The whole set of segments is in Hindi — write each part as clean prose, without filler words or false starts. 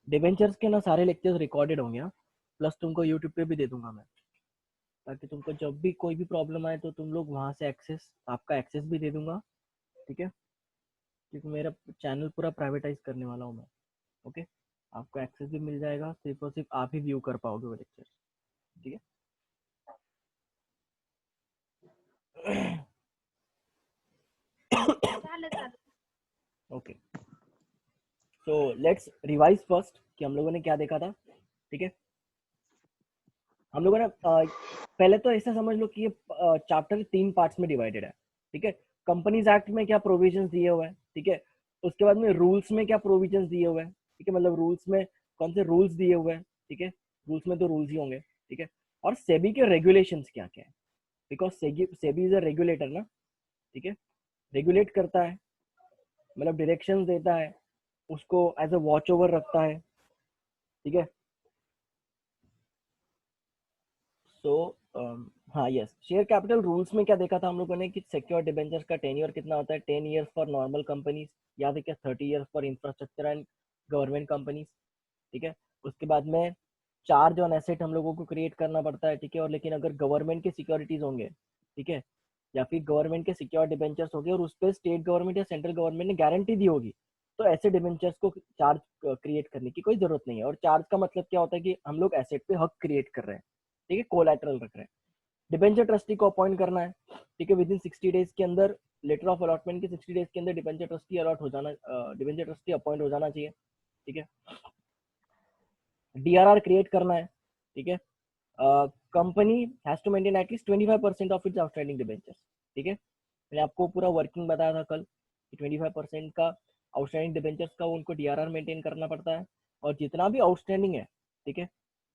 डिबेंचर्स के ना सारे लेक्चर्स रिकॉर्डेड होंगे, प्लस तुमको यूट्यूब पे भी दे दूंगा मैं, ताकि तुमको जब भी कोई भी प्रॉब्लम आए तो तुम लोग वहाँ से एक्सेस, आपका एक्सेस भी दे दूंगा, ठीक है, क्योंकि मेरा चैनल पूरा प्राइवेटाइज करने वाला हूँ मैं। ओके, आपको एक्सेस भी मिल जाएगा, सिर्फ और सिर्फ आप ही व्यू कर पाओगे वो लेक्चर, ठीक है। Okay, so let's revise first कि हम लोगों ने क्या देखा था, ठीक है। हम लोगों ने पहले तो ऐसा समझ लो कि ये चैप्टर 3 पार्ट्स में डिवाइडेड है, ठीक है। कंपनीज एक्ट में क्या प्रोविजंस दिए हुए हैं, ठीक है। उसके बाद में रूल्स में क्या प्रोविजंस दिए हुए हैं, ठीक है, मतलब रूल्स में कौन से रूल्स दिए हुए हैं, ठीक है, रूल्स में तो रूल्स ही होंगे, ठीक है। और सेबी के रेगुलेशंस क्या क्या है, because SEBI is a regulator ना, ठीक है, रेगुलेट करता है, मतलब डायरेक्शंस देता है, उसको एज अ वॉच ओवर रखता है, ठीक है। सो हाँ यस, शेयर कैपिटल रूल्स में क्या देखा था हम लोगों ने कि सिक्योर डिबेंचर्स का टेन्योर कितना होता है, 10 ईयर्स फॉर नॉर्मल कंपनीज, याद है क्या, 30 years for infrastructure and government companies, ठीक है। उसके बाद में चार्ज ऑन एसेट हम लोगों को क्रिएट करना पड़ता है, ठीक है। और लेकिन अगर गवर्नमेंट के सिक्योरिटीज होंगे, ठीक है, या फिर गवर्नमेंट के सिक्योर डिबेंचर्स होंगे और उस पर स्टेट गवर्नमेंट या सेंट्रल गवर्नमेंट ने गारंटी दी होगी, तो ऐसे डिबेंचर्स को चार्ज क्रिएट करने की कोई जरूरत नहीं है। और चार्ज का मतलब क्या होता है कि हम लोग एसेट पे हक क्रिएट कर रहे हैं, ठीक है, कोलैटरल रख रहे हैं। डिबेंचर ट्रस्टी को अपॉइंट करना है, ठीक है, विद इन 60 डेज के अंदर, लेटर ऑफ अलॉटमेंट के 60 डेज के अंदर डिबेंचर ट्रस्टी अलॉट हो जाना, डिबेंचर ट्रस्टी अपॉइंट हो जाना चाहिए, ठीक है। डीआरआर क्रिएट करना है, ठीक है। Company has to maintain at least 25% of its outstanding debentures, ठीक है। मैंने आपको पूरा वर्किंग बताया था कल कि 25% का आउटस्टैंडिंग डिबेंचर्स का उनको डीआरआर मेंटेन करना पड़ता है। और जितना भी आउटस्टैंडिंग है, ठीक है,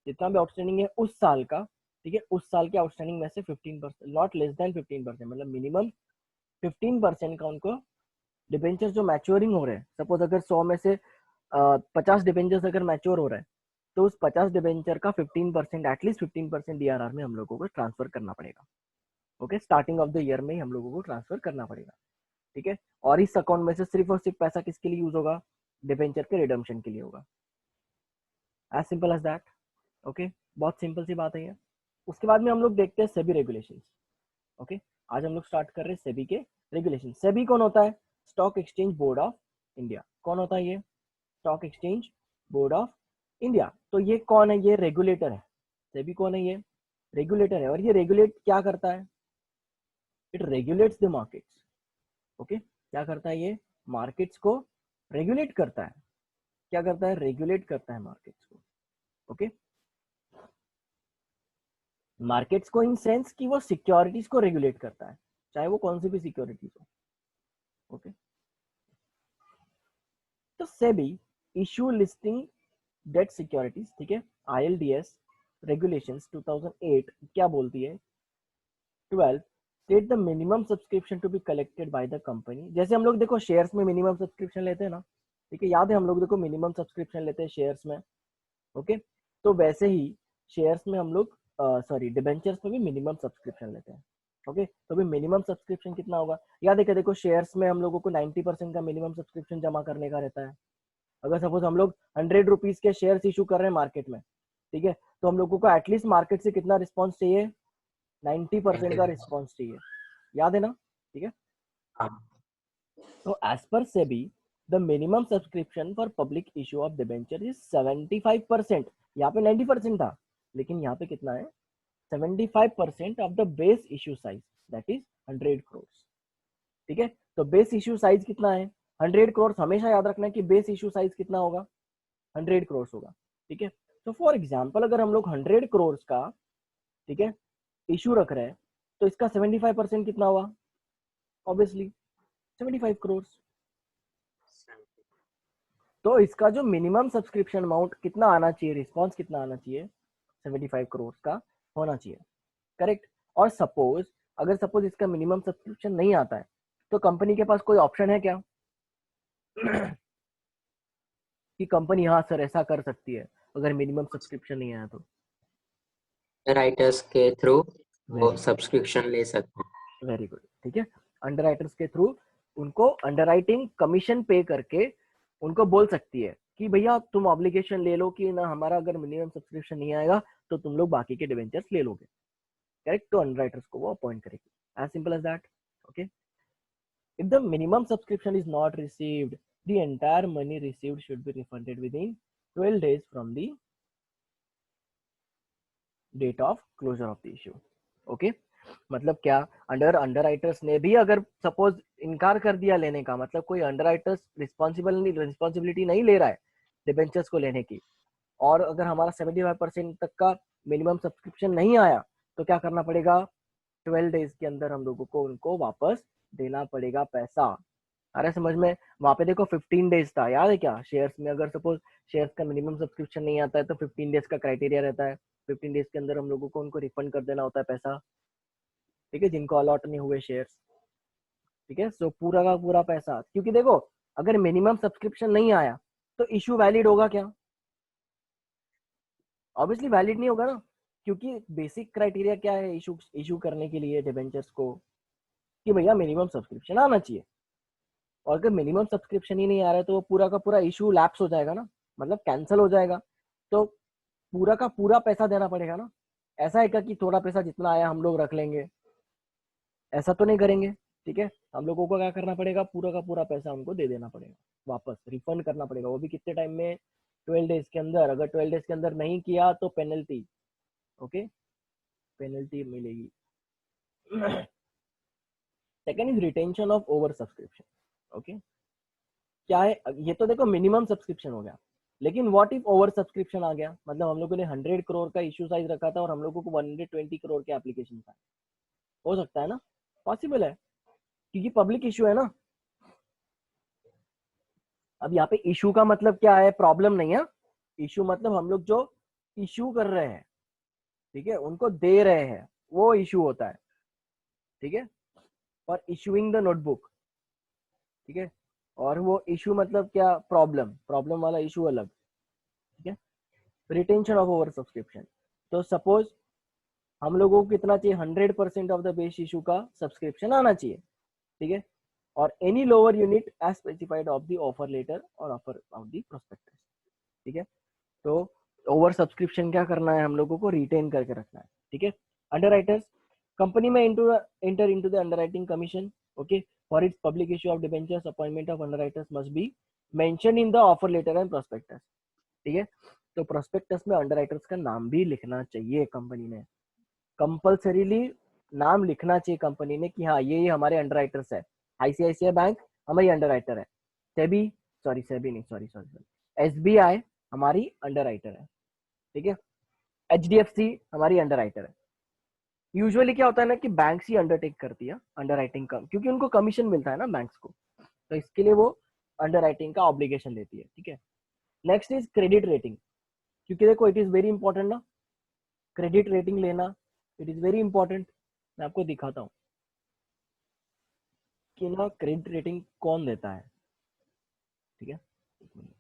जितना भी आउटस्टैंडिंग है उस साल का, ठीक है, उस साल के आउटस्टैंडिंग में से 15%, नॉट लेस देन 15%, मतलब मिनिमम 15% का उनको डिबेंचर्स जो मैच्योरिंग हो रहे हैं, सपोज अगर 100 में से 50 डिबेंचर्स अगर मैच्योर हो रहे हैं, तो उस 50 डिबेंचर का 15%, एटलीस्ट 15% डीआरआर में हम लोगों को ट्रांसफर करना पड़ेगा। Okay, starting of the year में ही हम लोगों को ट्रांसफर करना पड़ेगा, ठीक है। और इस अकाउंट में से सिर्फ और सिर्फ पैसा किसके लिए यूज होगा, डिबेंचर के रिडम्पशन के लिए होगा, as simple as that. Okay, बहुत सिंपल सी बात है ये। उसके बाद में हम लोग देखते हैं सेबी रेगुलेशंस। ओके, आज हम लोग स्टार्ट कर रहे हैं सेबी के रेगुलेशन। सेबी कौन होता है, stock exchange board of India. कौन होता है ये, stock exchange board of India. तो ये कौन है, ये रेगुलेटर है। सेबी कौन है, ये रेगुलेटर है। और ये रेगुलेट क्या करता है, it regulates the markets. Okay, क्या करता है ये, मार्केट्स को रेगुलेट करता है। क्या करता है, रेगुलेट करता है मार्केट्स को। ओके, मार्केट्स को इन सेंस कि वो सिक्योरिटीज को रेगुलेट करता है, चाहे वो कौन सी भी सिक्योरिटीज हो। ओके, तो SEBI issue listing debt securities, ठीक है, आईएलडीएस रेगुलेशंस 2008 क्या बोलती है, 12 state the minimum subscription to be collected by the company. जैसे हम लोग देखो शेयर्स में मिनिमम सब्सक्रिप्शन लेते हैं ना, ठीक है, याद है, हम लोग देखो मिनिमम सब्सक्रिप्शन लेते हैं शेयर्स में। ओके, तो वैसे ही शेयर्स में हम लोग, सॉरी, डिबेंचर्स में भी मिनिमम सब्सक्रिप्शन लेते हैं। ओके, तो भी मिनिमम सब्सक्रिप्शन कितना होगा, याद है क्या, देखो शेयर्स में हम लोगों को 90% का मिनिमम सब्सक्रिप्शन जमा करने का रहता है। अगर सपोज हम लोग 100 रुपीज के शेयर्स इशू कर रहे हैं मार्केट में, ठीक है, तो हम लोगों को एटलीस्ट मार्केट से कितना रिस्पॉन्स चाहिए, 90% का रिस्पॉन्स चाहिए, याद है ना, ठीक है। तो as per SEBI the minimum subscription for public issue of debenture is 75%। यहाँ पे 90% था, लेकिन यहाँ पे कितना है, 75% of the base issue size, that is 100 crore, ठीक है। तो बेस इशू साइज कितना है, 100 करोड़। हमेशा याद रखना है कि बेस इशू साइज कितना होगा, 100 करोड़ होगा, ठीक है। तो फॉर एग्जाम्पल अगर हम लोग 100 करोड़ का, ठीक है, इशू रख रहे हैं, तो इसका 75% कितना हुआ, ऑब्वियसली 75 करोड़। तो इसका जो मिनिमम सब्सक्रिप्शन अमाउंट कितना आना चाहिए, रिस्पॉन्स कितना आना चाहिए, 75 करोड़ का होना चाहिए, करेक्ट। और सपोज अगर सपोज इसका मिनिमम सब्सक्रिप्शन नहीं आता है, तो कंपनी के पास कोई ऑप्शन है क्या कि कंपनी हाँ सर ऐसा कर सकती है अगर मिनिमम सब्सक्रिप्शन नहीं आया तो, राइटर्स के थ्रू वो सब्सक्रिप्शन ले सकते हैं। वेरी गुड, ठीक है। अंडरराइटर्स के थ्रू उनको अंडरराइटिंग कमीशन पे करके उनको बोल सकती है कि भैया तुम ऑब्लिगेशन ले लो कि ना, हमारा अगर मिनिमम सब्सक्रिप्शन नहीं आएगा तो तुम लोग बाकी के डिवेंचर्स ले लोगे, करेक्ट। तो अंडरराइटर्स को वो अपॉइंट करेगी, as simple as that. Okay, if the minimum subscription is not received, the entire money received should be refunded within 12 days from the date of closure of the issue. Okay, मतलब क्या, अंडरराइटर्स ने भी अगर सपोज इनकार कर दिया लेने का, मतलब कोई अंडरराइटर्स रिस्पॉन्सिबिलिटी नहीं ले रहा है डिबेंचर्स को लेने की, और अगर हमारा 75% तक का मिनिमम सब्सक्रिप्शन नहीं आया, तो क्या करना पड़ेगा, 12 डेज के अंदर हम लोगों को उनको वापस देना पड़ेगा पैसा। अरे समझ में, वहां पे देखो 15 डेज था, याद है क्या, शेयर्स में अगर सपोज शेयर्स का मिनिमम सब्सक्रिप्शन नहीं आता है तो 15 डेज का क्राइटेरिया रहता है, 15 डेज के अंदर हम लोगों को उनको रिफंड कर देना होता है पैसा, ठीक है, जिनको अलॉट नहीं हुए शेयर्स। ठीक है, सो पूरा का पूरा पैसा, क्योंकि देखो अगर मिनिमम सब्सक्रिप्शन नहीं आया तो इशू वैलिड होगा क्या, ऑब्वियसली वैलिड नहीं होगा ना, क्योंकि बेसिक क्राइटेरिया क्या है इशू इशू करने के लिए डिबेंचर्स को, कि भैया मिनिमम सब्सक्रिप्शन आना चाहिए। और अगर मिनिमम सब्सक्रिप्शन ही नहीं आ रहा है तो वो पूरा का पूरा इशू लैप्स हो जाएगा ना, मतलब कैंसिल हो जाएगा, तो पूरा का पूरा पैसा देना पड़ेगा ना। ऐसा है क्या कि थोड़ा पैसा जितना आया हम लोग रख लेंगे, ऐसा तो नहीं करेंगे। ठीक है, हम लोगों को क्या करना पड़ेगा, पूरा का पूरा पैसा उनको दे देना पड़ेगा, वापस रिफंड करना पड़ेगा, वो भी कितने टाइम में, 12 डेज के अंदर। अगर 12 डेज के अंदर नहीं किया तो पेनल्टी, ओके, पेनल्टी मिलेगी। Second is retention of over subscription. Okay, क्या है, ये तो देखो मिनिमम सब्सक्रिप्शन हो गया, लेकिन व्हाट इफ ओवर सब्सक्रिप्शन आ गया, मतलब हम लोगों ने 100 करोड़ का इश्यू साइज रखा था और हम लोगों को 120 करोड़ के एप्लीकेशन था, हो सकता है ना, पॉसिबल है, क्योंकि पब्लिक इशू है ना। अब यहाँ पे इशू का मतलब क्या है, प्रॉब्लम नहीं है, इशू मतलब हम लोग जो इशू कर रहे हैं, ठीक है, उनको दे रहे हैं, वो इशू होता है। ठीक है, और इशूइंग द नोटबुक, ठीक है, और वो इशू मतलब क्या, प्रॉब्लम, प्रॉब्लम वाला इशू अलग। ठीक है, रिटेंशन ऑफ ओवर सब्सक्रिप्शन, तो सपोज हम लोगों को कितना चाहिए, 100% ऑफ द बेस इशू का सब्सक्रिप्शन आना चाहिए। ठीक है, और any lower unit as specified of the offer letter और ऑफर ऑफ द प्रोस्पेक्टस। ठीक है, तो ओवर सब्सक्रिप्शन क्या करना है, हम लोगों को रिटेन करके रखना है। ठीक है, अंडरराइटर्स, कंपनी में enter into the underwriting commission, okay, for its public issue of debentures, appointment of underwriters must be mention in the offer letter and prospectus. ठीक है, तो प्रोस्पेक्टस में अंडरराइटर्स का नाम भी लिखना चाहिए कंपनी ने, कंपल्सरीली नाम लिखना चाहिए कंपनी ने कि हाँ ये हमारे अंडरराइटर्स है। आईसीआईसीआई बैंक हमारी अंडरराइटर है, सेबी, सॉरी सेबी नहीं, सॉरी सॉरी सॉरी, एसबीआई हमारी अंडरराइटर है। ठीक है, एचडीएफसी हमारी अंडरराइटर है। यूजुअली क्या होता है ना कि बैंक्स ही अंडरटेक करती है अंडरराइटिंग का, क्योंकि उनको कमीशन मिलता है ना बैंक्स को, तो इसके लिए वो अंडरराइटिंग का ऑब्लिगेशन लेती है। ठीक है, नेक्स्ट इज क्रेडिट रेटिंग, क्योंकि देखो इट इज वेरी इंपॉर्टेंट ना, क्रेडिट रेटिंग लेना, इट इज वेरी इंपॉर्टेंट। मैं आपको दिखाता हूँ कि ना क्रेडिट रेटिंग कौन देता है। ठीक है, एक मिनट।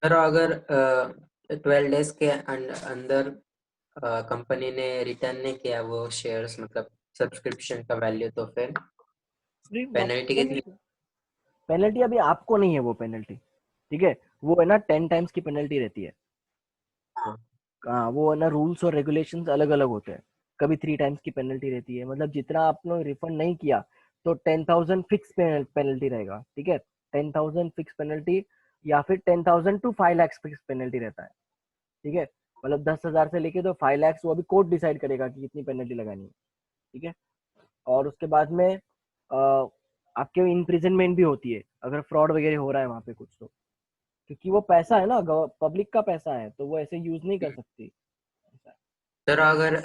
सर अगर 12 डेज के अंदर कंपनी ने रिटर्न नहीं किया वो शेयर्स, मतलब सब्सक्रिप्शन का वैल्यू, तो फिर पेनल्टी कितनी? पेनल्टी अभी आपको नहीं है वो पेनल्टी, ठीक है, वो है ना 10 टाइम्स की पेनल्टी रहती है। हाँ, हाँ, वो है ना, रूल्स और रेगुलेशंस अलग अलग होते हैं, कभी 3 टाइम्स की पेनल्टी रहती है, मतलब जितना आपने रिफंड नहीं किया तो 10,000 फिक्स पेनल्टी रहेगा। ठीक है, 10,000 फिक्स पेनल्टी, या फिर 10,000 टू 5 लाख फिक्स पेनल्टी रहता है। ठीक है, मतलब 10,000 से लेके तो 5 लाख, वो अभी कोर्ट डिसाइड करेगा कि कितनी पेनल्टी लगानी है। ठीक है, और उसके बाद में आपके इम्प्रिजनमेंट भी होती है अगर फ्रॉड वगैरह हो रहा है वहां पे कुछ, तो क्योंकि वो पैसा है ना, पब्लिक का पैसा है, तो वो ऐसे यूज नहीं कर सकती ऐसा है। सर अगर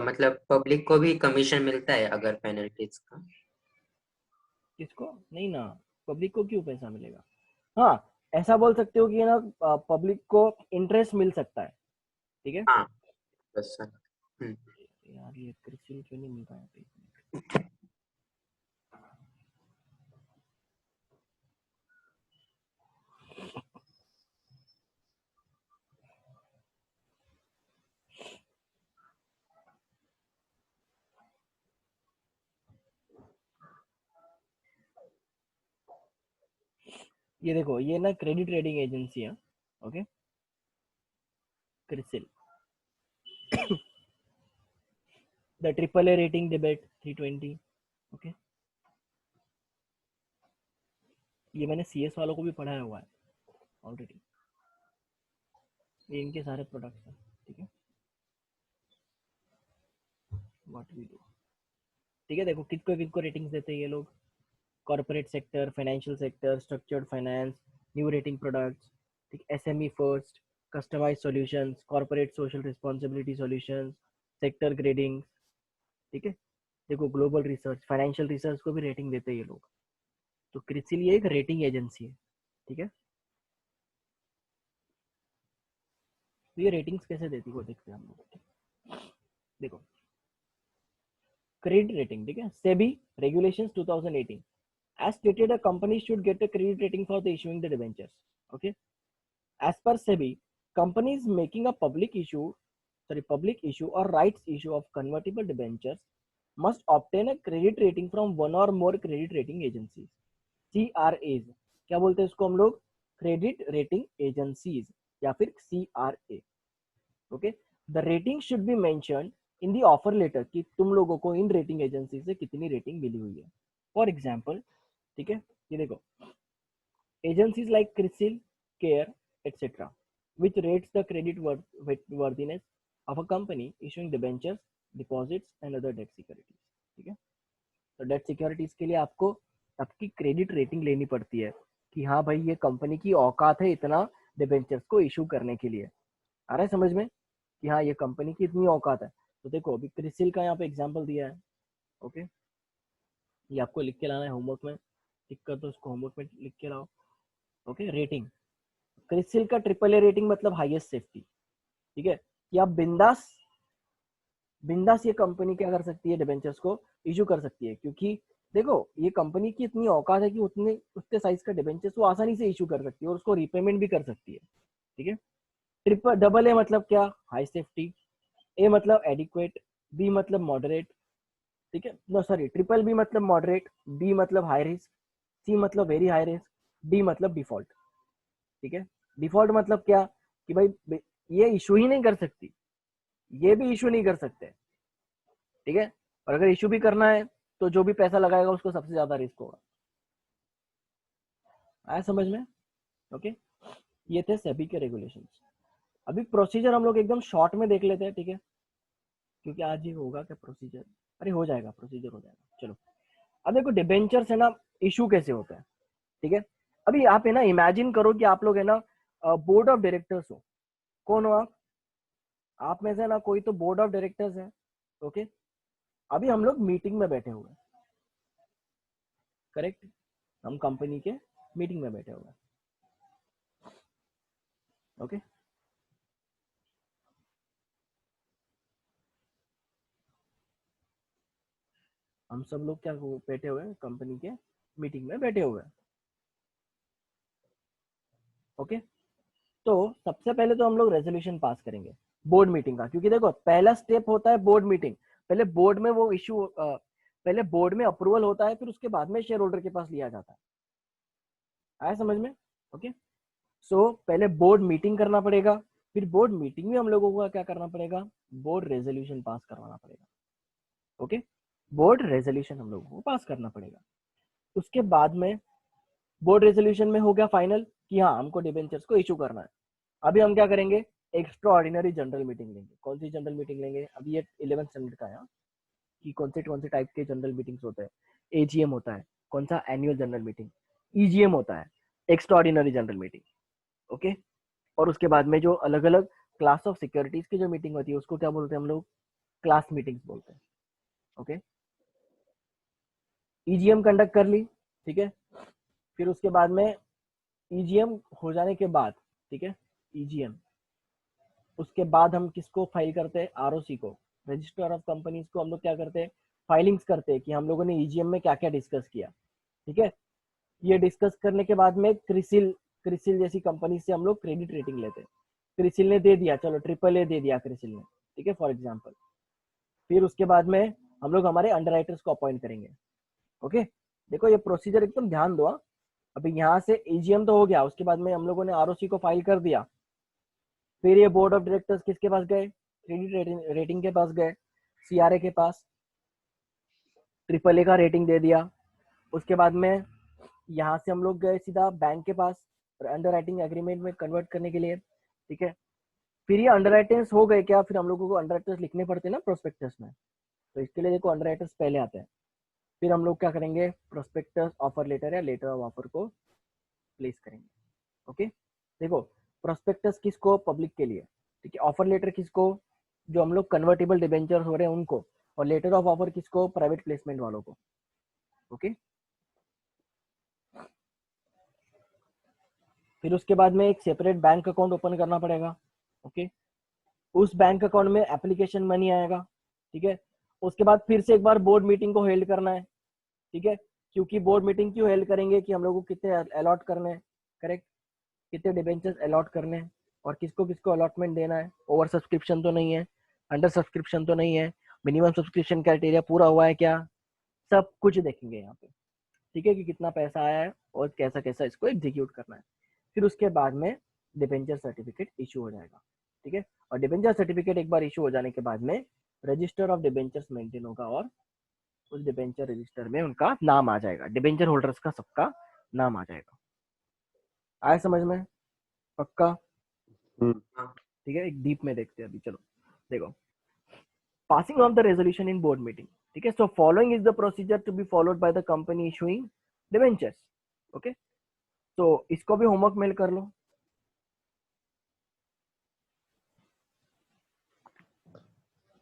मतलब पब्लिक को भी कमीशन मिलता है अगर पेनल्टीज का? किसको, नहीं ना, पब्लिक को क्यों पैसा मिलेगा। हाँ, ऐसा बोल सकते हो कि ना पब्लिक को इंटरेस्ट मिल सकता है। ठीक है, हाँ, बस सर। यार ये क्रिस्टल क्यों नहीं मिल पाया। ये देखो, ये ना क्रेडिट रेटिंग एजेंसी है, okay, CRISIL. The triple A rating debate 320, okay. ये मैंने सीएस वालों को भी पढ़ाया हुआ है ऑलरेडी, ये इनके सारे प्रोडक्ट्स हैं, ठीक है। व्हाट वी डू, ठीक है। देखो किसको किसको रेटिंग्स देते हैं ये लोग, corporate sector, financial sector, structured finance, new rating products, ठीक, SME first, customise solutions, corporate social responsibility solutions, sector grading, ठीक है। देखो ग्लोबल रिसर्च, फाइनेंशियल रिसर्च को भी रेटिंग देते हैं ये लोग। तो क्रिसिल ये एक रेटिंग एजेंसी है, ठीक है। तो ये रेटिंग्स कैसे देती है वो देखते हैं हम लोग। देखो क्रेडिट रेटिंग, ठीक है, SEBI regulations 2018 as stated a company should get a credit rating for the issuing the debentures, okay. As per SEBI, companies making a public issue or rights issue of convertible debentures must obtain a credit rating from one or more credit rating agencies, CRAs। क्या बोलते हैं इसको हम लोग, क्रेडिट रेटिंग एजेंसीज या फिर CRA, okay. The rating should be mentioned in the offer letter कि तुम लोगों को इन रेटिंग एजेंसी से कितनी रेटिंग मिली हुई है। फॉर एग्जाम्पल, ठीक है, ये देखो, agencies like CRISIL, CARE, etc., which rates the credit worthiness of a company issuing debentures, deposits and other debt securities, ठीक है। तो डेट सिक्योरिटीज के लिए आपको आपकी क्रेडिट रेटिंग लेनी पड़ती है कि हाँ भाई ये कंपनी की औकात है इतना डिबेंचर्स को इशू करने के लिए। आ रहा है समझ में कि हाँ ये कंपनी की इतनी औकात है। तो देखो अभी क्रिसिल का यहाँ पे एग्जांपल दिया है, ओके। ये आपको लिख के लाना है होमवर्क में, टिक कर दो उसको, होमवर्क में लिख के लाओ, ओके। रेटिंग, क्रिसिल का ट्रिपल ए रेटिंग मतलब हाईएस्ट सेफ्टी, ठीक है। कि आप बिंदास बिंदास ये कंपनी क्या कर सकती है, डिबेंचर्स को इशू कर सकती है, क्योंकि देखो ये कंपनी की इतनी औकात है कि उतने साइज का डिबेंचर्स वो आसानी से इशू कर सकती है और उसको रिपेमेंट भी कर सकती है, ठीक है। ट्रिपल डबल ए मतलब क्या, हाई सेफ्टी, ए मतलब एडिक्वेट, बी मतलब मॉडरेट, ठीक है, नो सॉरी, ट्रिपल बी मतलब मॉडरेट, बी मतलब हाई रिस्क, सी मतलब वेरी हाई रिस्क, डी मतलब डिफॉल्ट, ठीक है। डिफॉल्ट मतलब क्या कि भाई ये इशू ही नहीं कर सकती, ये भी इशू नहीं कर सकते, ठीक है। और अगर इशू भी करना है तो जो भी पैसा लगाएगा उसको सबसे ज्यादा रिस्क होगा। आया समझ में, ओके। ये थे सेबी के रेगुलेशंस। अभी प्रोसीजर हम लोग एकदम शॉर्ट में देख लेते हैं, ठीक है, क्योंकि आज ही होगा क्या प्रोसीजर, अरे हो जाएगा प्रोसीजर, हो जाएगा। चलो अब देखो डिबेंचर्स है ना, इशू कैसे होता है, ठीक है। अभी आप है ना इमेजिन करो कि आप लोग है ना बोर्ड ऑफ डायरेक्टर्स हो। कौन हो आप में से ना कोई तो बोर्ड ऑफ डायरेक्टर्स है, ओके। अभी हम लोग मीटिंग में बैठे हुए हैं, करेक्ट, हम कंपनी के मीटिंग में बैठे हुए हैं, ओके। हम सब लोग क्या बैठे हुए हैं, कंपनी के मीटिंग में बैठे हुए हैं, ओके। तो सबसे पहले तो हम लोग रेजोल्यूशन पास करेंगे बोर्ड मीटिंग का, क्योंकि देखो पहला स्टेप होता है बोर्ड मीटिंग। पहले बोर्ड में वो इशू पहले बोर्ड में अप्रूवल होता है, फिर उसके बाद में शेयर होल्डर के पास लिया जाता है। आया समझ में, ओके। सो पहले बोर्ड मीटिंग करना पड़ेगा, फिर बोर्ड मीटिंग में हम लोगों को क्या करना पड़ेगा, बोर्ड रेजोल्यूशन पास करवाना पड़ेगा, ओके। बोर्ड रेजोल्यूशन हम लोगों को पास करना पड़ेगा। उसके बाद में बोर्ड रेजोल्यूशन में हो गया फाइनल कि हाँ हमको डिबेंचर्स को इशू करना है। अभी हम क्या करेंगे, एक्स्ट्रा ऑर्डिनरी जनरल मीटिंग लेंगे। कौन सी जनरल मीटिंग लेंगे, अभी ये 11th स्टैंडर्ड का है कि कौन से टाइप के जनरल मीटिंग्स होते हैं। एजीएम होता है, कौन सा एनुअल जनरल मीटिंग, ईजीएम होता है, extra ordinary general meeting, okay. और उसके बाद में जो अलग अलग क्लास ऑफ सिक्योरिटीज की जो मीटिंग होती है उसको क्या बोलते हैं हम लोग, क्लास मीटिंग्स बोलते हैं, ओके। ईजीएम कंडक्ट कर ली, ठीक है। फिर उसके बाद में ईजीएम हो जाने के बाद, ठीक है, ईजीएम, उसके बाद हम किसको फाइल करते हैं, आरओसी को, रजिस्टर ऑफ कंपनीज को हम लोग क्या करते हैं, फाइलिंग्स करते हैं कि हम लोगों ने ईजीएम में क्या क्या डिस्कस किया, ठीक है। ये डिस्कस करने के बाद में क्रिसिल क्रिसिल जैसी कंपनी से हम लोग क्रेडिट रेटिंग लेते हैं। क्रिसिल ने दे दिया, चलो ट्रिपल ए दे दिया क्रिसिल ने, ठीक है, फॉर एग्जाम्पल। फिर उसके बाद में हम लोग हमारे अंडर राइटर्स को अपॉइंट करेंगे, ओके। देखो ये प्रोसीजर एकदम ध्यान दो, अभी यहाँ से एजीएम तो हो गया, उसके बाद में हम लोगों ने आरओसी को फाइल कर दिया, फिर ये बोर्ड ऑफ डायरेक्टर्स किसके पास गए, क्रेडिट रेटिंग के पास गए, सीआरए के पास, ट्रिपल ए का रेटिंग दे दिया। उसके बाद में यहाँ से हम लोग गए सीधा बैंक के पास अंडर राइटिंग एग्रीमेंट में कन्वर्ट करने के लिए, ठीक है। फिर ये अंडर राइटर्स हो गए क्या, फिर हम लोगों को अंडर राइटर्स लिखने पड़ते हैं ना प्रोस्पेक्टस में, तो इसके लिए देखो अंडर राइटर्स पहले आते हैं। फिर हम लोग क्या करेंगे, प्रोस्पेक्टस ऑफर लेटर या लेटर ऑफ ऑफर को प्लेस करेंगे। ओके, देखो प्रोस्पेक्टस किसको, पब्लिक के लिए, ठीक है। ऑफर लेटर किसको, जो हम लोग कन्वर्टेबल डिबेंचर हो रहे हैं उनको, और लेटर ऑफ ऑफर किसको, प्राइवेट प्लेसमेंट वालों को। ओके, फिर उसके बाद में एक सेपरेट बैंक अकाउंट ओपन करना पड़ेगा। ओके, उस बैंक अकाउंट में एप्लीकेशन मनी आएगा, ठीक है। उसके बाद फिर से एक बार बोर्ड मीटिंग को हेल्ड करना है, ठीक है। क्योंकि बोर्ड मीटिंग क्यों हेल्ड करेंगे, कि हम लोग को कितने अलॉट करने हैं, करेक्ट, कितने डिबेंचर्स अलॉट करने हैं और किसको किसको अलॉटमेंट देना है, ओवर सब्सक्रिप्शन तो नहीं है, अंडर सब्सक्रिप्शन तो नहीं है, मिनिमम सब्सक्रिप्शन क्राइटेरिया पूरा हुआ है क्या, सब कुछ देखेंगे यहाँ पे, ठीक है, कि कितना पैसा आया है और कैसा कैसा इसको एग्जीक्यूट करना है। फिर उसके बाद में डिबेंचर सर्टिफिकेट इशू हो जाएगा, ठीक है। और डिबेंचर सर्टिफिकेट एक बार इशू हो जाने के बाद में रजिस्टर ऑफ डिबेंचर्स मेंटेन होगा और उस डिबेंचर रजिस्टर में उनका नाम आ जाएगा, डिबेंचर होल्डर्स का सबका नाम आ जाएगा। आया समझ में, पक्का, ठीक है। एक डीप में देखते हैं अभी, चलो देखो, passing of the resolution in board meeting, ठीक है। So following is the procedure to be followed by the company issuing debentures. Okay, तो इसको भी होमवर्क मेल कर लो।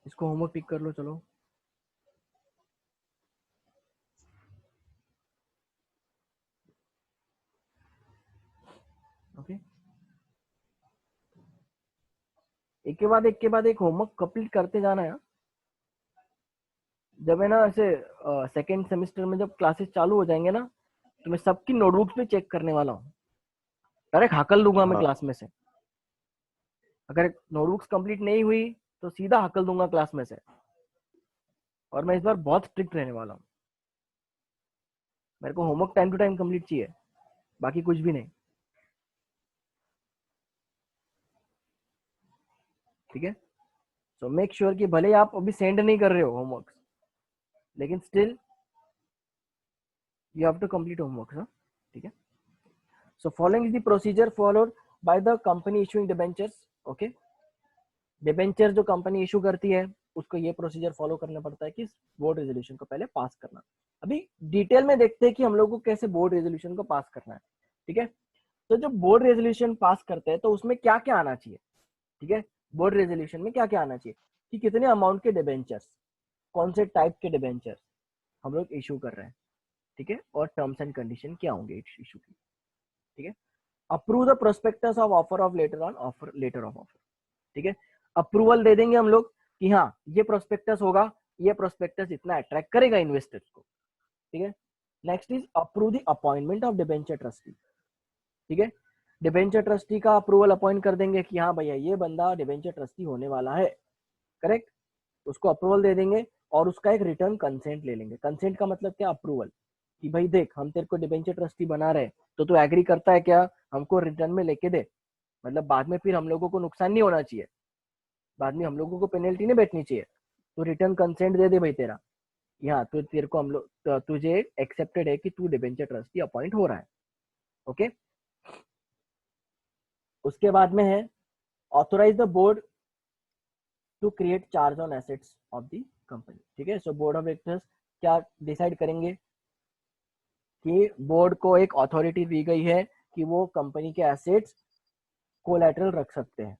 इसको होमवर्क पिक कर लो, चलो। ओके, एक के बाद एक होमवर्क कंप्लीट करते जाना है। जब है ना ऐसे सेकेंड सेमेस्टर में जब क्लासेस चालू हो जाएंगे ना, तो मैं सबकी नोटबुक्स पे चेक करने वाला हूँ, डायरेक्ट हाकल दूंगा मैं क्लास में से। अगर नोटबुक्स कंप्लीट नहीं हुई तो सीधा हाकल दूंगा क्लास में से। और मैं इस बार बहुत स्ट्रिक्ट रहने वाला हूँ, मेरे को homework time to time complete चाहिए, बाकी कुछ भी नहीं, ठीक है। सो मेक श्योर कि भले आप अभी सेंड नहीं कर रहे हो होमवर्क, लेकिन still you have to complete homework, ठीक है। So following is the procedure followed by the company issuing debentures. Okay, debenture जो कंपनी इशू करती है उसको ये प्रोसीजर फॉलो करना पड़ता है कि बोर्ड रेजोल्यूशन को पहले पास करना। अभी डिटेल में देखते हैं कि हम लोग को कैसे बोर्ड रेजोल्यूशन को पास करना है, ठीक है। तो जब बोर्ड रेजोल्यूशन पास करते हैं तो उसमें क्या क्या आना चाहिए, ठीक है। बोर्ड रेजोल्यूशन में क्या क्या आना चाहिए, कि कितने अमाउंट के डिबेंचर्स, कौन से टाइप के डिबेंचर्स हम लोग इशू कर रहे हैं, ठीक है, और टर्म्स एंड कंडीशन क्या होंगे इशू की, ठीक है। Approve the prospectus of offer of letter on offer, letter of offer, ठीक है। अप्रूवल दे देंगे हम लोग कि हाँ ये प्रोस्पेक्टस होगा, ये प्रोस्पेक्टस इतना अट्रैक्ट करेगा इन्वेस्टर्स को, ठीक है। Next is approve the appointment of debenture trustee, ठीक है। डिबेंचर ट्रस्टी का अप्रूवल अपॉइंट कर देंगे कि हाँ भैया ये बंदा डिबेंचर ट्रस्टी होने वाला है, करेक्ट, उसको अप्रूवल दे देंगे और उसका एक रिटर्न कंसेंट ले लेंगे। कंसेंट का मतलब क्या, अप्रूवल, कि भाई देख हम तेरे को डिबेंचर ट्रस्टी बना रहे हैं, तो तू एग्री करता है क्या, हमको रिटर्न में लेके दे, मतलब बाद में फिर हम लोगों को नुकसान नहीं होना चाहिए, बाद में हम लोगों को पेनल्टी नहीं बैठनी चाहिए, तो रिटर्न कंसेंट दे दे भाई तेरा, कि हाँ तो तेरे को हम लोग, तुझे एक्सेप्टेड है कि तू डिबेंचर ट्रस्टी अपॉइंट हो रहा है। ओके, उसके बाद में है authorise the board to create charge on assets of the company, ठीक है। सो बोर्ड ऑफ डायरेक्टर्स क्या डिसाइड करेंगे, कि बोर्ड को एक अथॉरिटी दी गई है कि वो कंपनी के एसेट्स कोलैटरल रख सकते हैं,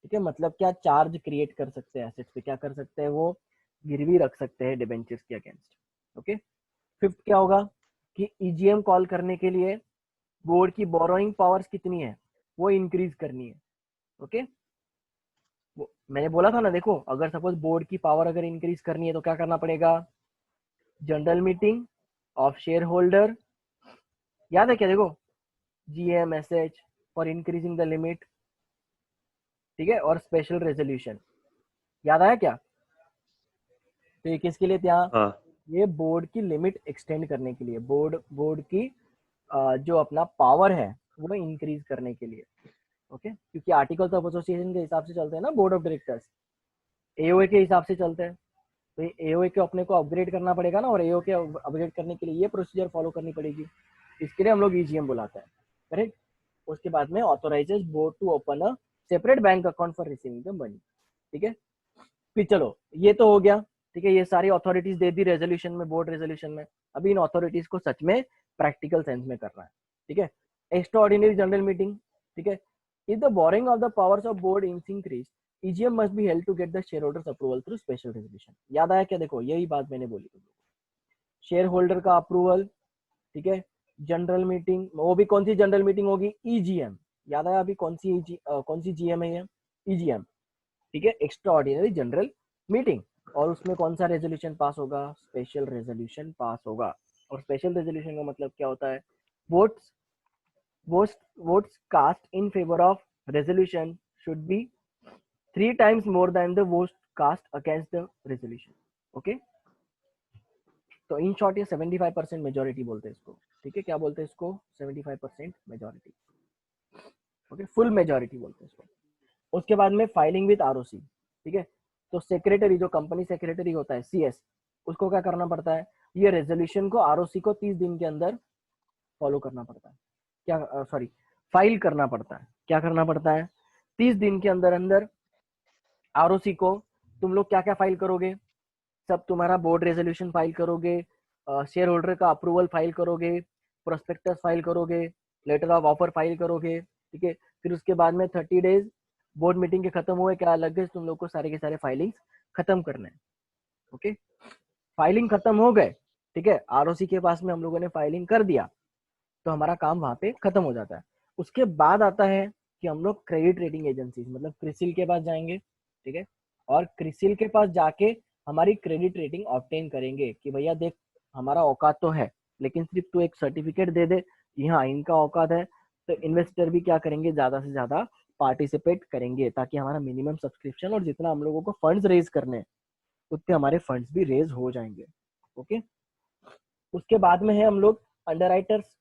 ठीक है। मतलब क्या, चार्ज क्रिएट कर सकते हैं एसेट्स पे, क्या कर सकते हैं वो, गिरवी रख सकते हैं डिबेंचर्स के अगेंस्ट। ओके, फिफ्थ क्या होगा, कि ईजीएम कॉल करने के लिए बोर्ड की बोरोइंग पावर्स कितनी है वो इंक्रीज करनी है। ओके, वो मैंने बोला था ना, देखो अगर सपोज बोर्ड की पावर अगर इंक्रीज करनी है तो क्या करना पड़ेगा, general meeting of share holder, याद है क्या, देखो GMSH for increasing the limit, ठीक है, और स्पेशल रेजोल्यूशन, याद आया क्या। तो ये किसके लिए था, हाँ ये बोर्ड की लिमिट एक्सटेंड करने के लिए, बोर्ड की जो अपना पावर है वो इंक्रीज करने के लिए। ओके, क्योंकि आर्टिकल्स ऑफ एसोसिएशन के हिसाब से चलते हैं ना बोर्ड ऑफ डायरेक्टर्स, एओए के हिसाब से चलते हैं। तो एओए को अपने को अपग्रेड करना पड़ेगा ना, और एओ के अपग्रेड करने के लिए ये प्रोसीजर फॉलो करनी पड़ेगी। इसके लिए हम लोग ईजीएम बुलाते हैं, करेक्ट। उसके बाद में authorises board to open a separate bank account for receiving the money. ठीक है, फिर चलो ये तो हो गया। ठीक है, ये सारी अथॉरिटीज दे दी रेजोल्यूशन में, बोर्ड रेजोल्यूशन में। अभी इन अथॉरिटीज को सच में प्रैक्टिकल सेंस में करना है। ठीक है, एक्स्ट्रा ऑर्डिनरी जनरल मीटिंग। ठीक है, if the borrowing of the powers of board is increase, EGM must be held to get the share holders approval through special resolution. याद आया क्या? देखो यही बात मैंने बोली, शेयर होल्डर का अप्रूवल। ठीक है, जनरल मीटिंग, वो भी कौन सी जनरल मीटिंग होगी? ईजीएम। याद आया अभी कौन सी जीएम है ये? ईजीएम। ठीक है, एक्स्ट्रा ऑर्डिनरी जनरल मीटिंग। और उसमें कौन सा रेजोल्यूशन पास होगा? स्पेशल रेजोल्यूशन पास होगा। और स्पेशल रेजोल्यूशन का मतलब क्या होता है? Votes votes cast in favour of resolution should be 3 times more than the votes cast against the resolution. Okay, तो इन शॉर्ट ये 75% मेजोरिटी बोलते हैं इसको। ठीक है, क्या बोलते हैं इसको? 75% मेजोरिटी। ओके, फुल मेजोरिटी बोलते हैं इसको। उसके बाद में फाइलिंग विद आरओसी। ठीक है, तो सेक्रेटरी, जो कंपनी सेक्रेटरी होता है, सीएस, उसको क्या करना पड़ता है? ये रेजोल्यूशन को आरओसी को 30 दिन के अंदर फॉलो करना पड़ता है। क्या सॉरी, फाइल करना पड़ता है। क्या करना पड़ता है? 30 दिन के अंदर अंदर आरओसी को तुम लोग क्या क्या फाइल करोगे? सब तुम्हारा बोर्ड रेजोल्यूशन फाइल करोगे, शेयर होल्डर का अप्रूवल फाइल करोगे, प्रोस्पेक्टस फाइल करोगे, लेटर ऑफ ऑफर फाइल करोगे। ठीक है, फिर उसके बाद में 30 डेज बोर्ड मीटिंग के खत्म हुए क्या अलग है, तुम लोग को सारे के सारे फाइलिंग खत्म करने हैं। ओके, फाइलिंग खत्म हो गए। ठीक है, आरओसी के पास में हम लोगों ने फाइलिंग कर दिया, तो हमारा काम वहां पे खत्म हो जाता है। उसके बाद आता है कि हम लोग क्रेडिट रेटिंग एजेंसी मतलब क्रिसिल के पास जाएंगे। ठीक है, और क्रिसिल के पास जाके हमारी क्रेडिट रेटिंग ऑब्टेन करेंगे कि भैया देख, हमारा औकात तो है, लेकिन सिर्फ तू एक सर्टिफिकेट दे दे, हाँ इनका औकात है। तो इन्वेस्टर भी क्या करेंगे? ज्यादा से ज्यादा पार्टिसिपेट करेंगे, ताकि हमारा मिनिमम सब्सक्रिप्शन और जितना हम लोगों को फंड्स रेज करने हैं उतने हमारे फंड्स भी रेज हो जाएंगे। ओके, उसके बाद में है हम लोग अंडरराइटर्स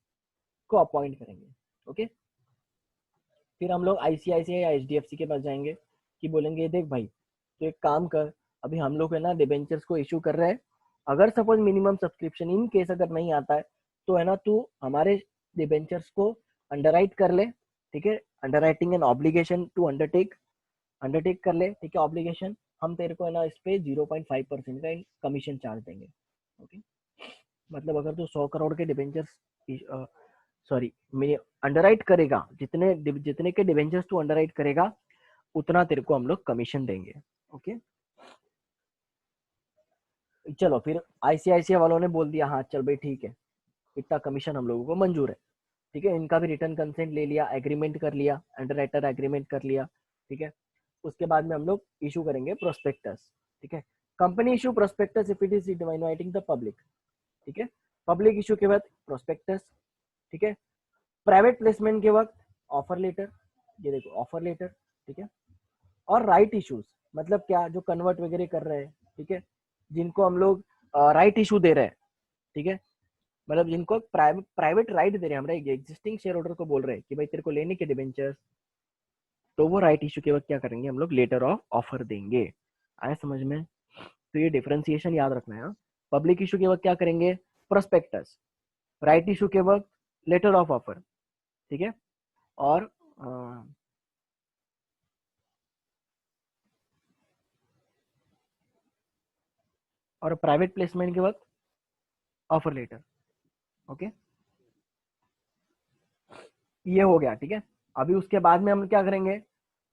को अपॉइंट करेंगे। ओके, फिर हम लोग आईसीआईसीआई या एचडीएफसी के पास जाएंगे कि बोलेंगे देख भाई, तो एक काम कर, अभी हम लोग है ना डिबेंचर्स को इशू कर रहे हैं, अगर suppose minimum subscription in case अगर नहीं आता है तो है ना तू हमारे डिबेंचर्स को अंडरराइट कर ले। ठीक है, underwriting an obligation to undertake कर ले। ठीक है, ऑब्लिगेशन, हम तेरे को है ना इस पे 0.5% का कमीशन चार्ज देंगे। ओके, मतलब अगर तू 100 करोड़ के डिबेंचर्स सॉरी अंडरराइट करेगा, जितने जितने के डिबेंचर्स तू अंडरराइट करेगा उतना तेरे को हम लोग कमीशन देंगे। ओके, चलो फिर आईसीआईसीआई वालों ने बोल दिया हाँ चल भाई ठीक है, इतना कमीशन हम लोगों को मंजूर है। ठीक है, इनका भी रिटर्न कंसेंट ले लिया, एग्रीमेंट कर लिया, अंडरराइटर एग्रीमेंट कर लिया। ठीक है, उसके बाद में हम लोग इशू करेंगे प्रोस्पेक्टस। ठीक है, company issue prospectus if it is inviting the public. ठीक है, पब्लिक इशू के बाद प्रोस्पेक्टस। ठीक है, प्राइवेट प्लेसमेंट के वक्त ऑफर लेटर, ये देखो ऑफर लेटर। ठीक है, और राइट इश्यूज, मतलब क्या? जो कन्वर्ट वगैरह कर रहे हैं, ठीक है, जिनको हम लोग राइट इशू दे रहे हैं। ठीक है, मतलब जिनको प्राइवेट राइट दे रहे हैं, हमरा एग्जिस्टिंग शेयर होल्डर को बोल रहे हैं कि भाई तेरे को लेने के डिबेंचर्स, तो वो राइट इशू के वक्त क्या करेंगे? हम लोग लेटर ऑफ ऑफर देंगे। आया समझ में? तो ये डिफरेंशिएशन याद रखना है। पब्लिक इशू के वक्त क्या करेंगे? प्रोस्पेक्टस। राइट इशू के वक्त लेटर ऑफ ऑफर। ठीक है, और प्राइवेट प्लेसमेंट के वक्त ऑफर लेटर। ओके, ये हो गया। ठीक है, अभी उसके बाद में हम क्या करेंगे?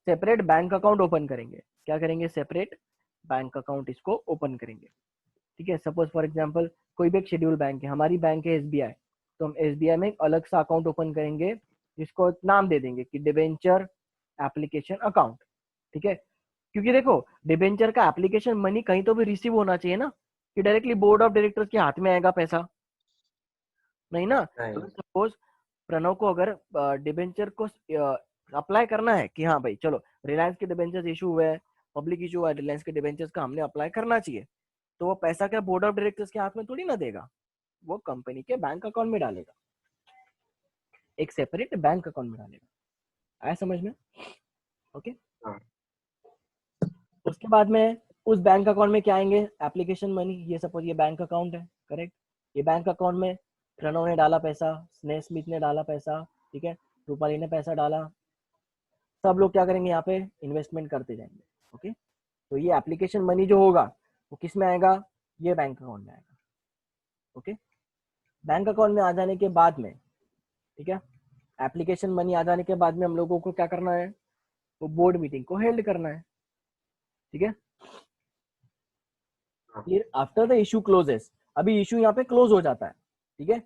सेपरेट बैंक अकाउंट ओपन करेंगे। क्या करेंगे? सेपरेट बैंक अकाउंट इसको ओपन करेंगे। ठीक है, सपोज फॉर एग्जांपल कोई भी एक शेड्यूल बैंक है, हमारी बैंक है एसबीआई, तो हम एसबीआई में एक अलग सा अकाउंट ओपन करेंगे जिसको नाम दे देंगे कि डिबेंचर एप्लीकेशन अकाउंट। ठीक है, क्योंकि देखो डिबेंचर का एप्लीकेशन मनी कहीं तो भी रिसीव होना चाहिए ना, कि डायरेक्टली बोर्ड ऑफ डायरेक्टर्स के हाथ में आएगा पैसा, नहीं ना। तो सपोज प्रणव को अगर डिबेंचर को अप्लाई करना है कि हाँ भाई चलो रिलायंस के डिबेंचर्स इशू हुए हैं, पब्लिक इशू हुआ है रिलायंस के डिबेंचर्स का, हमने अप्लाई करना चाहिए, तो वो पैसा क्या बोर्ड ऑफ डायरेक्टर्स के हाथ में थोड़ी ना देगा, वो कंपनी के बैंक अकाउंट में डालेगा। एक सेपरेट बैंक अकाउंट में डालेगा। आया समझ में? ओके। हाँ। उसके बाद में उस बैंक अकाउंट में क्या आएंगे? Application money. ये सपोज ये बैंक अकाउंट है, करेक्ट। ये बैंक अकाउंट में प्रणव ने डाला पैसा, स्नेह स्मिथ ने डाला पैसा, ठीक है, रूपाली ने पैसा डाला। सब लोग क्या करेंगे? यहाँ पे इन्वेस्टमेंट करते जाएंगे। ओके। तो ये एप्लीकेशन मनी जो होगा वो किस में आएगा? ये बैंक अकाउंट में आएगा। ओके। बैंक अकाउंट में आ जाने के बाद में, ठीक है, एप्लीकेशन मनी आ जाने के बाद में हम लोगों को क्या करना है? वो बोर्ड मीटिंग को हेल्ड करना है। ठीक है। फिर आफ्टर द इशू क्लोजेस, अभी इशू यहाँ पे क्लोज हो जाता है। ठीक है।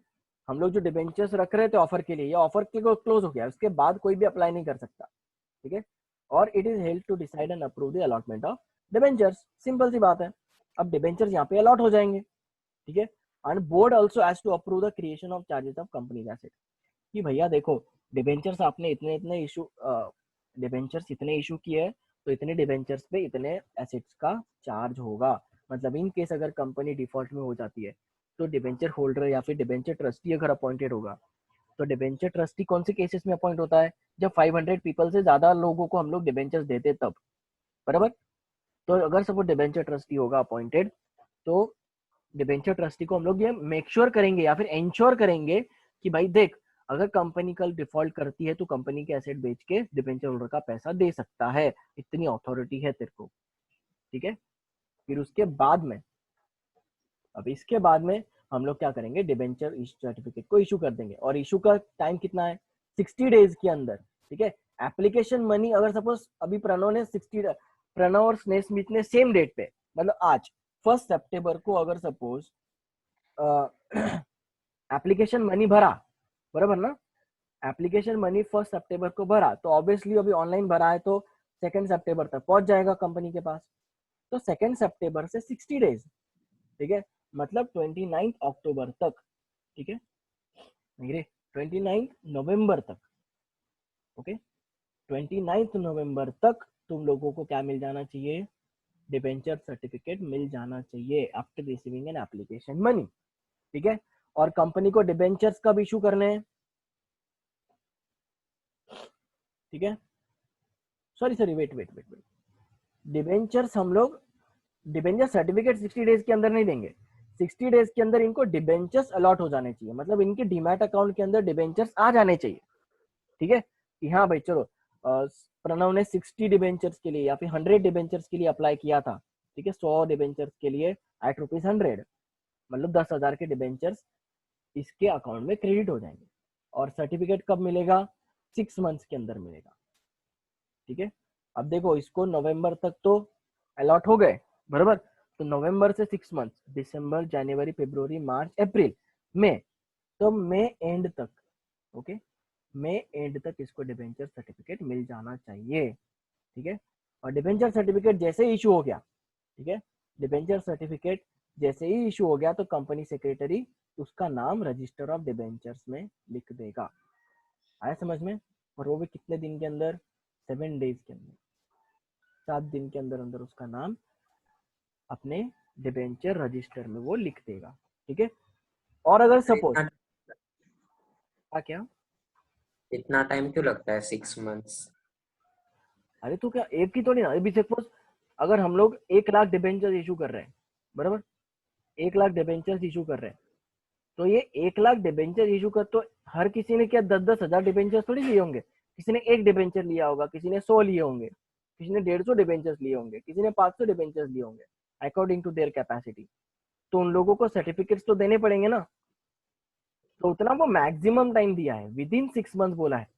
हम लोग जो डिबेंचर्स रख रहे थे ऑफर के लिए, ये ऑफर के क्लोज हो गया, उसके बाद कोई भी अप्लाई नहीं कर सकता। ठीक है। और it is held to decide and approve the allotment of debentures. Simple सी बात है। अब डिबेंचर्स यहाँ पे अलॉट हो जाएंगे। ठीक है। And board also has to approve the creation of charges of companies asset. कि भैया देखो, डिबेंचर्स आपने इतने इतने इशू डिबेंचर्स इतने इशू किए, तो इतने डिबेंचर्स पे इतने एसेट्स का चार्ज होगा। मतलब इन केस अगर कंपनी डिफॉल्ट में हो जाती है, तो डिबेंचर होल्डर या फिर डिबेंचर ट्रस्टी अगर अपॉइंटेड होगा, तो डिबेंचर ट्रस्टी कौन से केसेस में अपॉइंट होता है? जब 500 पीपल से ज्यादा लोगों को हम लोग डिबेंचर्स देते तब, बराबर। तो अगर सपोज डिबेंचर ट्रस्टी होगा अपॉइंटेड, तो डिबेंचर ट्रस्टी को हम लोग ये मेक श्योर करेंगे या फिर इंश्योर करेंगे कि भाई देख, अगर कंपनी कल डिफॉल्ट करती है तो कंपनी के एसेट बेच के डिबेंचर होल्डर का पैसा दे सकता है, इतनी अथॉरिटी है तेरे को। ठीक है। फिर उसके बाद में, अब इसके बाद में हम लोग क्या करेंगे? डिबेंचर सर्टिफिकेट को इशू कर देंगे। और इशू का टाइम कितना है? 60 डेज के अंदर। ठीक है। एप्लीकेशन मनी अगर सपोज अभी प्रणव और स्नेह स्मिथ ने सेम डेट पे, मतलब आज 1 सितंबर को अगर सपोज एप्लीकेशन मनी भरा, बराबर ना, एप्लीकेशन मनी 1 सितंबर को भरा, तो ऑब्वियसली अभी ऑनलाइन भरा है तो 2 सितंबर तक पहुंच जाएगा कंपनी के पास। तो 2 सितंबर से 60 डेज, ठीक है, मतलब 29 अक्टूबर तक। ठीक है, नहीं रे, 29 नवंबर तक। ओके, 29 नवंबर तक तुम लोगों को क्या मिल जाना चाहिए? डिबेंचर सर्टिफिकेट मिल जाना चाहिए after receiving an application money. ठीक है। और कंपनी को डिबेंचर्स कब इशू करने हैं? ठीक है, sorry sorry, wait wait wait wait, debentures हम लोग डिबेंचर सर्टिफिकेट 60 डेज के अंदर नहीं देंगे। 60 डेज के अंदर इनको डिबेंचर्स अलॉट हो जाने चाहिए, मतलब इनके डीमैट अकाउंट के अंदर डिबेंचर्स आ जाने चाहिए। ठीक है, कि हाँ भाई चलो, प्रणव ने 60 डिबेंचर्स के लिए या फिर 100 डिबेंचर्स के लिए अप्लाई किया था। ठीक है, 100 डिबेंचर्स के लिए एट ₹100, मतलब 10,000 के डिबेंचर्स इसके अकाउंट में क्रेडिट हो जाएंगे। और सर्टिफिकेट कब मिलेगा? 6 मंथ्स के अंदर मिलेगा। ठीक है, अब देखो इसको नवंबर तक तो अलॉट हो गए, बराबर। तो नवंबर से 6 मंथ, दिसंबर, जनवरी, फरवरी, मार्च, अप्रैल, मई, तो मई एंड तक, ओके, मई एंड तक इसको डिबेंचर सर्टिफिकेट मिल जाना चाहिए। ठीक है, और डिबेंचर सर्टिफिकेट जैसे ही इशू हो गया, ठीक है, डिबेंचर सर्टिफिकेट जैसे ही इशू हो गया, तो कंपनी सेक्रेटरी उसका नाम रजिस्टर ऑफ डिबेंचर्स में लिख देगा। आया समझ में? और वो भी कितने दिन के अंदर? 7 डेज के अंदर, 7 दिन के अंदर अंदर उसका नाम अपने डिबेंचर रजिस्टर में वो लिख देगा। ठीक है। और अगर सपोज क्या, इतना टाइम क्यों लगता है 6 मंथ्स? अरे तो क्या एक की थोड़ी ना, अभी सपोज अगर हम लोग 1 लाख डिबेंचर इशू कर रहे हैं, बराबर, 1 लाख डिबेंचर इशू कर रहे हैं, तो ये 1 लाख डिबेंचर इशू कर, तो हर किसी ने क्या 10-10 हजार डिबेंचर थोड़ी लिए होंगे? किसी ने एक डिबेंचर लिया होगा, किसी ने 100 लिए होंगे, किसी ने 150 डिबेंचर लिए होंगे, किसी ने 500 डिबेंचर लिए होंगे, अकॉर्डिंग टू देयर कैपेसिटी। तो उन लोगों को सर्टिफिकेट्स तो देने पड़ेंगे ना। तो उतना वो मैक्सिमम टाइम दिया है, विद इन 6 मंथ बोला है।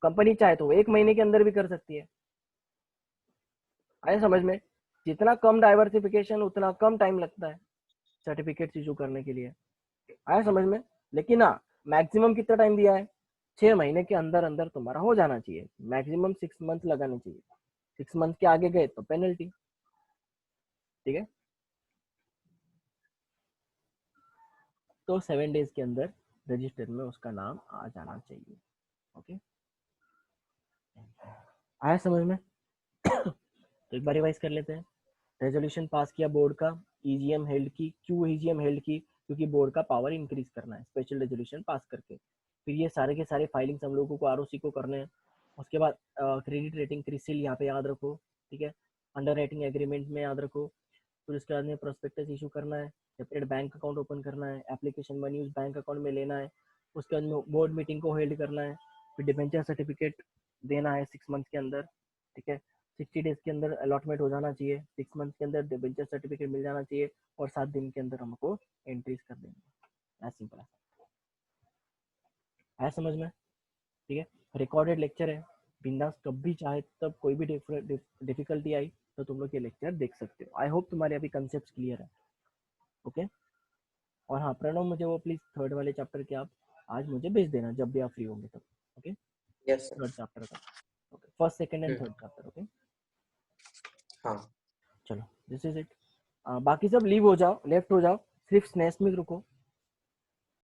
कंपनी चाहे तो 1 महीने के अंदर भी कर सकती है। आया समझ में? जितना कम डाइवर्सिफिकेशन उतना कम टाइम लगता है सर्टिफिकेट इशू करने के लिए। आया समझ में? लेकिन हाँ, मैक्सिमम कितना टाइम दिया है? 6 महीने के अंदर अंदर तुम्हारा हो जाना चाहिए, मैक्सिमम 6 मंथ लगाने चाहिए। 6 मंथ के आगे गए तो पेनल्टी। ठीक है, तो 7 डेज के अंदर रजिस्टर में उसका नाम आ जाना चाहिए। ओके, आया समझ में? तो एक बार रिवाइज कर लेते हैं। रेजोल्यूशन पास किया बोर्ड का, ईजीएम हेल्ड की। क्यों ईजीएम हेल्ड की? क्योंकि बोर्ड का पावर इंक्रीज करना है स्पेशल रेजोल्यूशन पास करके। फिर ये सारे के सारे फाइलिंग्स हम लोगों को आरओसी को करने हैं। उसके बाद क्रेडिट रेटिंग क्रिसिल यहाँ पे याद रखो, ठीक है, अंडर राइटिंग एग्रीमेंट में याद रखो। फिर उसके बाद में प्रोस्पेक्टस इशू करना है, सेपरेट बैंक अकाउंट ओपन करना है, एप्लीकेशन मनी उस बैंक अकाउंट में लेना है। उसके बाद में बोर्ड मीटिंग को होल्ड करना है, फिर डिबेंचर सर्टिफिकेट देना है 6 मंथ के अंदर, ठीक है, 60 डेज के अंदर अलॉटमेंट हो जाना चाहिए, 6 मंथ के अंदर डिबेंचर सर्टिफिकेट मिल जाना चाहिए, और 7 दिन के अंदर हमको एंट्रीज कर देंगे। एज सिंपल है समझ में, ठीक है। रिकॉर्डेड लेक्चर है, बिंदास कब भी चाहे तब कोई भी डिफिकल्टी आई तो तुम लोग ये लेक्चर देख सकते हो। आई होप तुम्हारे अभी कंसेप्ट क्लियर है, ओके। और हाँ प्रणव, मुझे वो प्लीज थर्ड वाले चैप्टर के आप आज मुझे भेज देना जब भी आप फ्री होंगे तब, ओके। यस थर्ड चैप्टर का, okay, first second and sir. Third chapter, okay. हाँ चलो दिस इज इट। बाकी सब लीव हो जाओ, लेफ्ट हो जाओ, सिर्फ स्नेस में रुको,